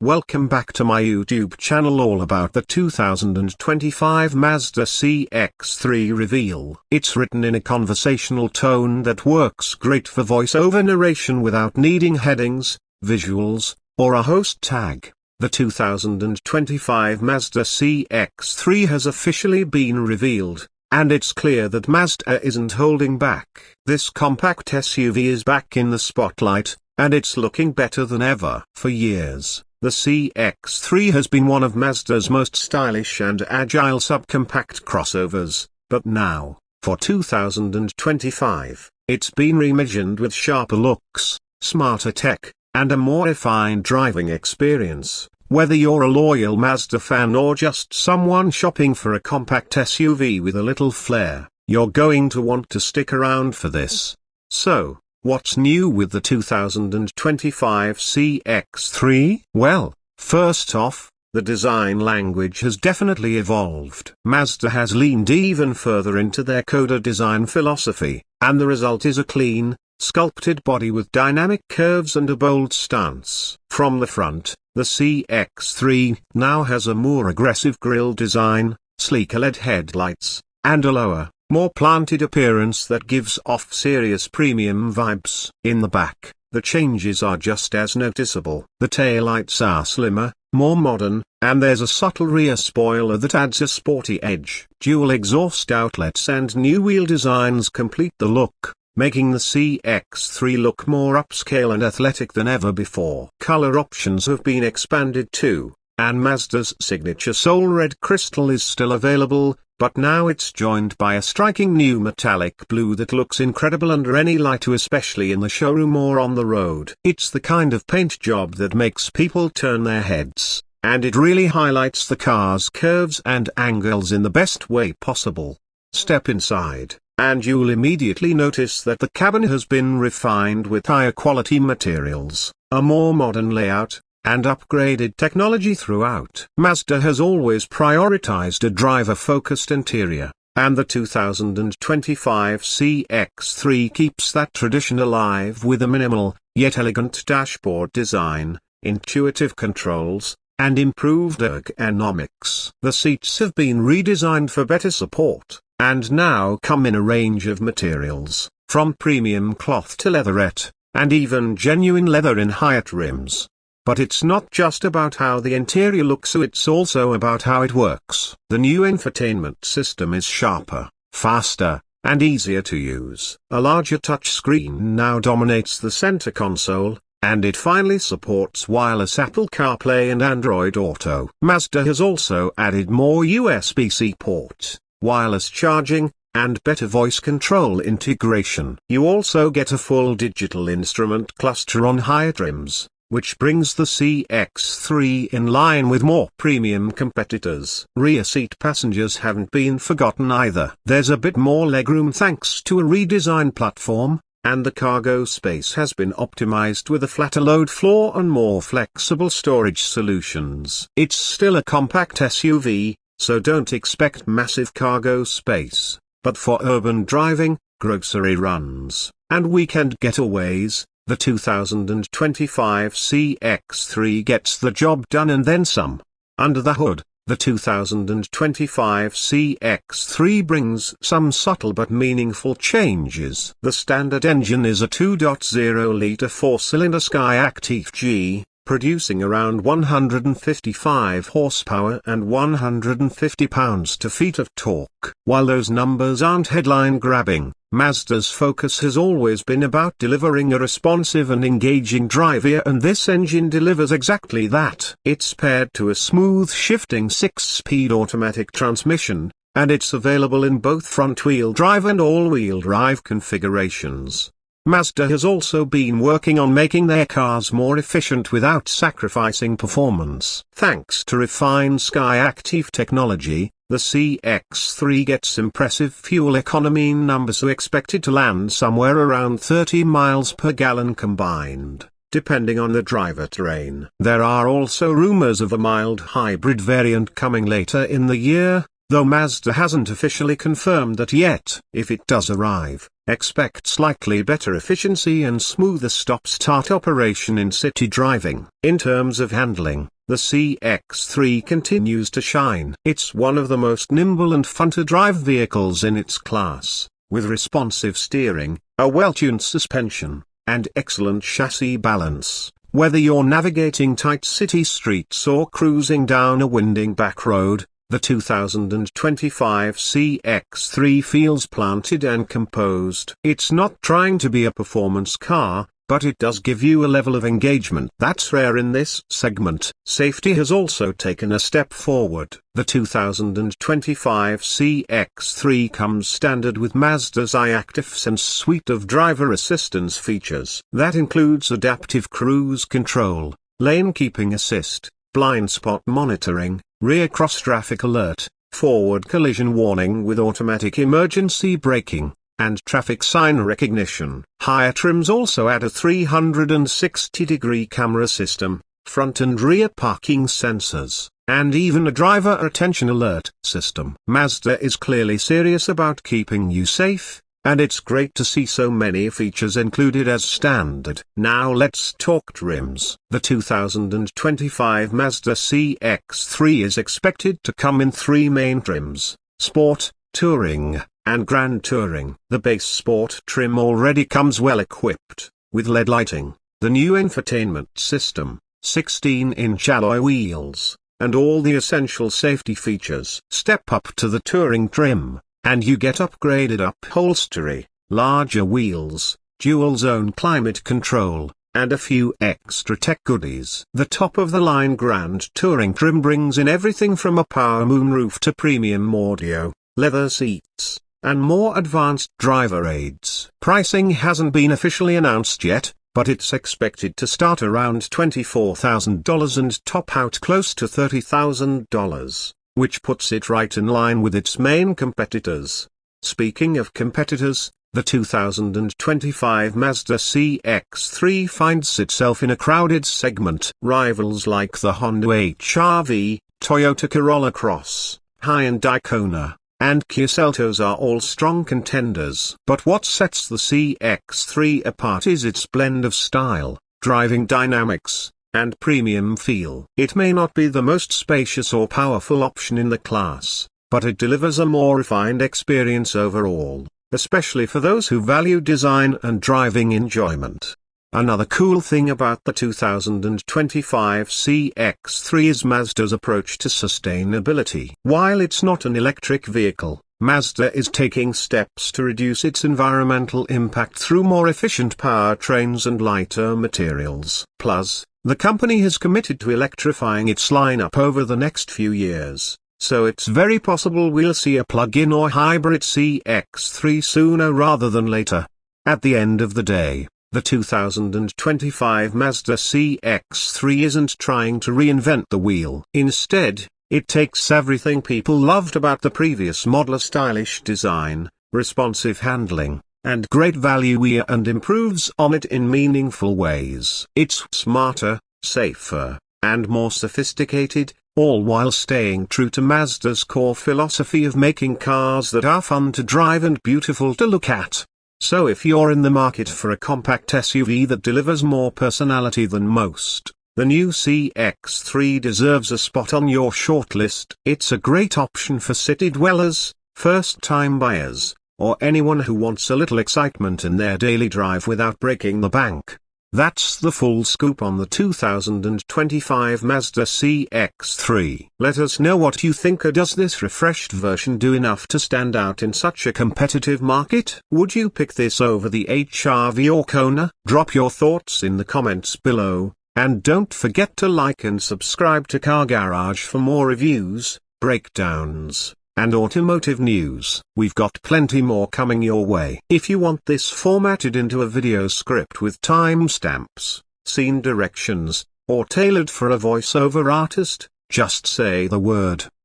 Welcome back to my YouTube channel all about the 2025 Mazda CX-3 Reveal. It's written in a conversational tone that works great for voice-over narration without needing headings, visuals, or a host tag. The 2025 Mazda CX-3 has officially been revealed, and it's clear that Mazda isn't holding back. This compact SUV is back in the spotlight, and it's looking better than ever. For years, the CX-3 has been one of Mazda's most stylish and agile subcompact crossovers, but now, for 2025, it's been reimagined with sharper looks, smarter tech, and a more refined driving experience. Whether you're a loyal Mazda fan or just someone shopping for a compact SUV with a little flair, you're going to want to stick around for this. So, what's new with the 2025 CX-3? Well, first off, the design language has definitely evolved. Mazda has leaned even further into their Kona design philosophy, and the result is a clean, sculpted body with dynamic curves and a bold stance. From the front, the CX-3 now has a more aggressive grille design, sleeker LED headlights, and a lower, more planted appearance that gives off serious premium vibes. In the back, the changes are just as noticeable. The taillights are slimmer, more modern, and there's a subtle rear spoiler that adds a sporty edge. Dual exhaust outlets and new wheel designs complete the look, making the CX-3 look more upscale and athletic than ever before. Color options have been expanded too, and Mazda's signature Soul Red Crystal is still available, but now it's joined by a striking new metallic blue that looks incredible under any light, especially in the showroom or on the road. It's the kind of paint job that makes people turn their heads, and it really highlights the car's curves and angles in the best way possible. Step inside, and you'll immediately notice that the cabin has been refined with higher quality materials, a more modern layout, and upgraded technology throughout. Mazda has always prioritized a driver-focused interior, and the 2025 CX-3 keeps that tradition alive with a minimal, yet elegant dashboard design, intuitive controls, and improved ergonomics. The seats have been redesigned for better support, and now come in a range of materials, from premium cloth to leatherette, and even genuine leather in higher trims. But it's not just about how the interior looks, it's also about how it works. The new infotainment system is sharper, faster, and easier to use. A larger touchscreen now dominates the center console, and it finally supports wireless Apple CarPlay and Android Auto. Mazda has also added more USB-C ports, wireless charging, and better voice control integration. You also get a full digital instrument cluster on higher trims, which brings the CX-3 in line with more premium competitors. Rear seat passengers haven't been forgotten either. There's a bit more legroom thanks to a redesigned platform, and the cargo space has been optimized with a flatter load floor and more flexible storage solutions. It's still a compact SUV, so don't expect massive cargo space, but for urban driving, grocery runs, and weekend getaways, the 2025 CX-3 gets the job done and then some. Under the hood, the 2025 CX-3 brings some subtle but meaningful changes. The standard engine is a 2.0-liter four-cylinder Skyactiv-G, producing around 155 horsepower and 150 pounds-to-feet of torque. While those numbers aren't headline-grabbing, Mazda's focus has always been about delivering a responsive and engaging drive, and this engine delivers exactly that. It's paired to a smooth shifting 6-speed automatic transmission, and it's available in both front-wheel drive and all-wheel drive configurations. Mazda has also been working on making their cars more efficient without sacrificing performance. Thanks to refined Skyactiv technology, the CX-3 gets impressive fuel economy numbers, expected to land somewhere around 30 miles per gallon combined, depending on the drivetrain. There are also rumors of a mild hybrid variant coming later in the year, though Mazda hasn't officially confirmed that yet. If it does arrive, expect slightly better efficiency and smoother stop-start operation in city driving. In terms of handling, the CX-3 continues to shine. It's one of the most nimble and fun-to-drive vehicles in its class, with responsive steering, a well-tuned suspension, and excellent chassis balance. Whether you're navigating tight city streets or cruising down a winding back road, the 2025 CX-3 feels planted and composed. It's not trying to be a performance car, but it does give you a level of engagement that's rare in this segment. Safety has also taken a step forward. The 2025 CX-3 comes standard with Mazda's iActiveSense suite of driver assistance features. That includes adaptive cruise control, lane keeping assist, blind spot monitoring, rear cross-traffic alert, forward collision warning with automatic emergency braking, and traffic sign recognition. Higher trims also add a 360-degree camera system, front and rear parking sensors, and even a driver attention alert system. Mazda is clearly serious about keeping you safe, and it's great to see so many features included as standard. Now let's talk trims. The 2025 Mazda CX-3 is expected to come in 3 main trims: Sport, Touring, and Grand Touring. The base Sport trim already comes well equipped, with LED lighting, the new infotainment system, 16-inch alloy wheels, and all the essential safety features. Step up to the Touring trim, and you get upgraded upholstery, larger wheels, dual-zone climate control, and a few extra tech goodies. The top-of-the-line Grand Touring trim brings in everything from a power moonroof to premium audio, leather seats, and more advanced driver aids. Pricing hasn't been officially announced yet, but it's expected to start around $24,000 and top out close to $30,000, which puts it right in line with its main competitors. Speaking of competitors, the 2025 Mazda CX-3 finds itself in a crowded segment. Rivals like the Honda HR-V, Toyota Corolla Cross, Hyundai Kona, and Kia Seltos are all strong contenders. But what sets the CX-3 apart is its blend of style, driving dynamics, and premium feel. It may not be the most spacious or powerful option in the class, but it delivers a more refined experience overall, especially for those who value design and driving enjoyment. Another cool thing about the 2025 CX-3 is Mazda's approach to sustainability. While it's not an electric vehicle, Mazda is taking steps to reduce its environmental impact through more efficient powertrains and lighter materials. Plus, the company has committed to electrifying its lineup over the next few years, so it's very possible we'll see a plug-in or hybrid CX-3 sooner rather than later. At the end of the day, the 2025 Mazda CX-3 isn't trying to reinvent the wheel. Instead, it takes everything people loved about the previous model: stylish design, responsive handling, and great value and improves on it in meaningful ways. It's smarter, safer, and more sophisticated, all while staying true to Mazda's core philosophy of making cars that are fun to drive and beautiful to look at. So if you're in the market for a compact SUV that delivers more personality than most, the new CX-3 deserves a spot on your shortlist. It's a great option for city dwellers, first-time buyers, or anyone who wants a little excitement in their daily drive without breaking the bank. That's the full scoop on the 2025 Mazda CX-3. Let us know what you think. Does this refreshed version do enough to stand out in such a competitive market? Would you pick this over the HR-V or Kona? Drop your thoughts in the comments below, and don't forget to like and subscribe to Car Garage for more reviews, breakdowns, and automotive news. We've got plenty more coming your way. If you want this formatted into a video script with timestamps, scene directions, or tailored for a voiceover artist, just say the word,